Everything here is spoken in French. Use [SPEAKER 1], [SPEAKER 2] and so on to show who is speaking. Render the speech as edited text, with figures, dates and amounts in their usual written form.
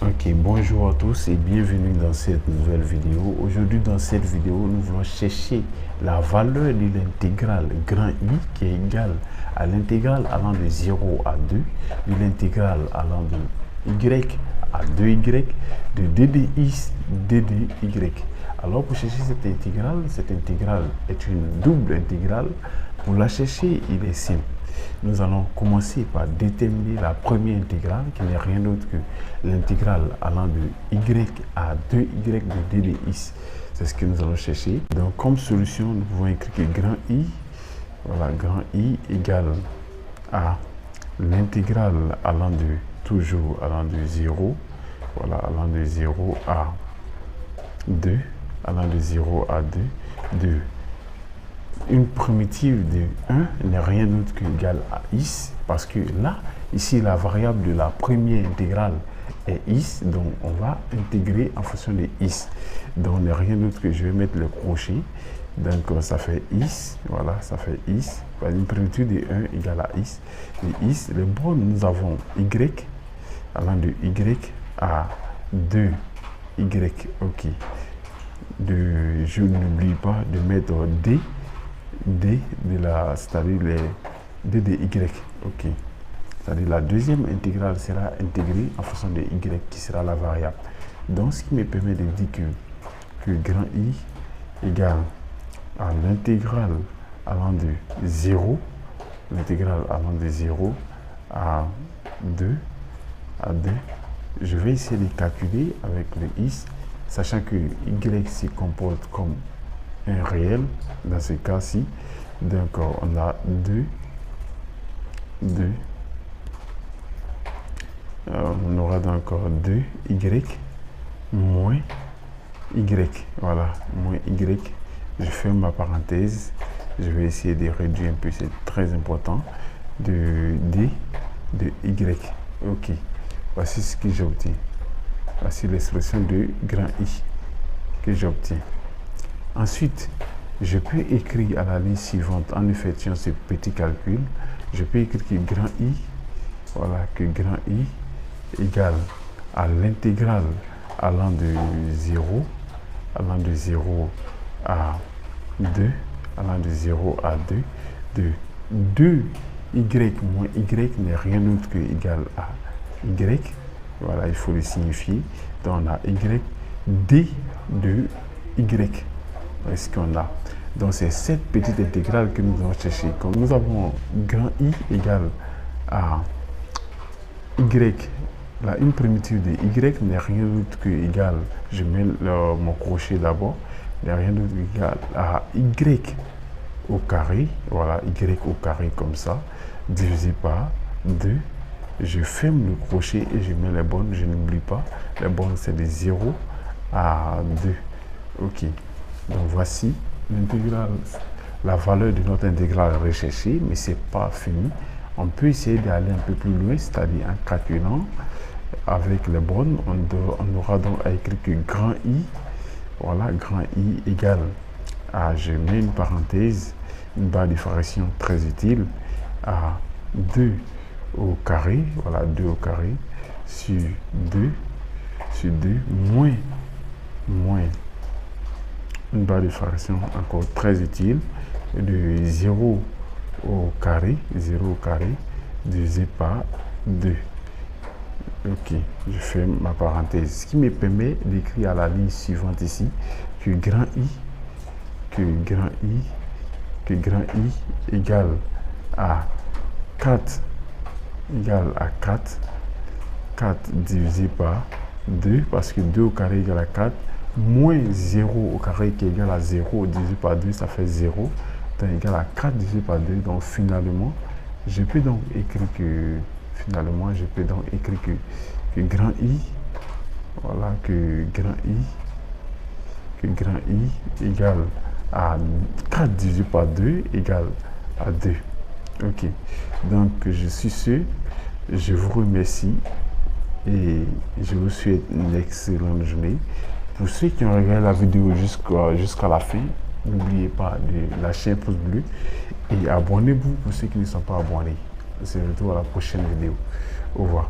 [SPEAKER 1] Ok, bonjour à tous et bienvenue dans cette nouvelle vidéo. Aujourd'hui, dans cette vidéo, nous voulons chercher la valeur de l'intégrale grand I qui est égale à l'intégrale allant de 0 à 2, de l'intégrale allant de y à 2y, de d de x, d de y. Alors, pour chercher cette intégrale est une double intégrale. Pour la chercher, il est simple. Nous allons commencer par déterminer la première intégrale qui n'est rien d'autre que l'intégrale allant de y à 2y de d de x. C'est ce que nous allons chercher. Donc comme solution, nous pouvons écrire que grand I, voilà, grand I égale à l'intégrale allant de, toujours allant de 0, voilà, allant de 0 à 2, allant de 0 à 2, de une primitive de 1 n'est rien d'autre qu'égal à x, parce que là, ici, la variable de la première intégrale est x, donc on va intégrer en fonction de x. Donc, n'est rien d'autre que je vais mettre le crochet, donc ça fait x, voilà, ça fait x, une primitive de 1 égale à x. Et x, les bornes, nous avons y, allant de y à 2y, ok. Je n'oublie pas de mettre d de la, c'est-à-dire les d de y, ok. C'est-à-dire la deuxième intégrale sera intégrée en fonction de y qui sera la variable. Donc ce qui me permet de dire que grand I égale à l'intégrale allant de 0, l'intégrale allant de 0 à 2, je vais essayer de calculer avec le x, sachant que y se comporte comme un réel dans ce cas-ci. Donc on a 2 on aura donc 2y moins y, voilà, moins y. Je ferme ma parenthèse, je vais essayer de réduire un peu, c'est très important, de d de y, ok. Voici ce que j'obtiens, voici l'expression de grand I que j'obtiens. Ensuite, je peux écrire à la ligne suivante, en effectuant ce petit calcul, je peux écrire que grand I, voilà, que grand I égale à l'intégrale allant de 0, à 2, allant de 0 à 2, de 2y moins y n'est rien d'autre que égal à y, voilà, il faut le signifier. Donc on a y d de y. Est-ce qu'on a? Donc c'est cette petite intégrale que nous allons chercher. Comme nous avons grand I égale à y, là une primitive de y n'est rien d'autre que égal, je mets mon crochet d'abord, n'est rien d'autre qu'égal à y au carré, voilà, y au carré comme ça, divisé par 2. Je ferme le crochet et je mets les bornes, je n'oublie pas, les bornes c'est de 0 à 2, ok. Donc voici l'intégrale, la valeur de notre intégrale recherchée, mais ce n'est pas fini. On peut essayer d'aller un peu plus loin, c'est-à-dire en calculant avec les bornes, on aura donc à écrire que grand I, voilà, grand I égale à, je mets une parenthèse, une barre de fraction très utile, à 2 au carré, voilà, 2 au carré, sur 2, moins une barre de fraction encore très utile, de 0 au carré, divisé par 2. Ok, je ferme ma parenthèse. Ce qui me permet d'écrire à la ligne suivante ici que grand I égale à 4, 4 divisé par 2, parce que 2 au carré égale à 4, moins 0 au carré qui est égal à 0 divisé par 2, ça fait 0, donc égal à 4 divisé par 2. Donc finalement, je peux donc écrire que grand I, voilà, que grand I égale à 4 divisé par 2 égale à 2. Ok, donc je suis sûr, je vous remercie et je vous souhaite une excellente journée. Pour ceux qui ont regardé la vidéo jusqu'à la fin, n'oubliez pas de lâcher un pouce bleu et abonnez-vous pour ceux qui ne sont pas abonnés. On se retrouve à la prochaine vidéo. Au revoir.